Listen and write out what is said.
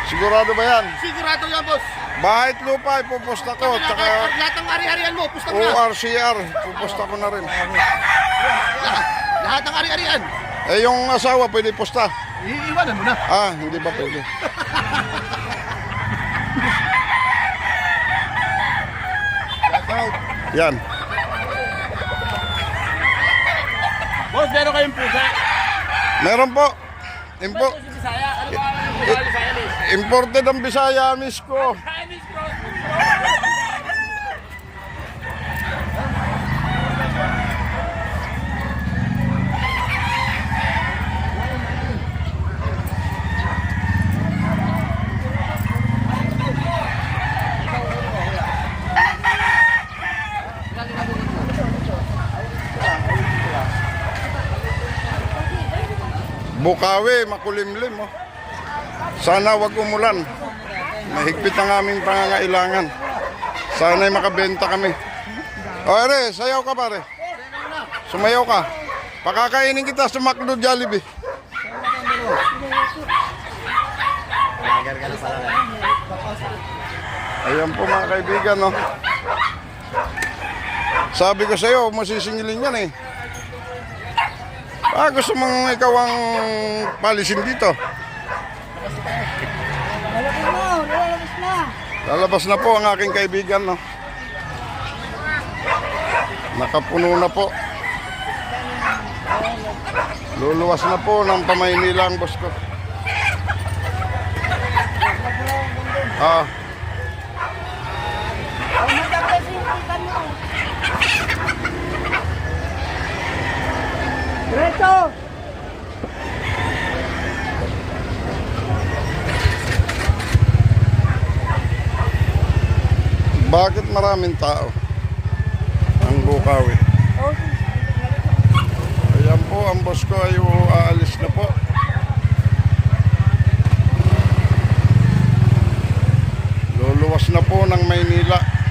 Sigurado ba yan? Sigurado yan, boss. Bahay at lupa, ipuposta ko. Tsaka Lahat ng ari-arian mo, pusta mo na. ORCR, puposta ko na rin. Lahat ng ari-arian. Eh, yung asawa, pwede posta. Iiwanan mo na. Ah, hindi ba pwede? Yan. Boss, meron kayong pusa. Meron po. Impo Si Bisaya, ano ba ang pusa ni Bisaya, Liz? imported ang Bisaya, miss ko. Chinese cross. Bukawi, makulimlim. Oh. Sana wag umulan. Mahigpit ang aming pangangailangan. Sana'y makabenta kami. O, ere, sayaw ka pare. Sumayaw ka. Pakakainin kita sa McDo Jollibee. Ayan po mga kaibigan, no. Sabi ko sa'yo, masisingilin yan eh. Ah, gusto mong ikaw ang palisin dito. Lalabas na. Lalabas na po ang aking kaibigan, no. Nakapuno na po. Luluwas na po ng Pamaynila ang boss ko. Ah, Diretso. bakit maraming tao ang Bukawi? Ayan po, ang boss ko ay aalis na po. Luluwas na po ng Maynila.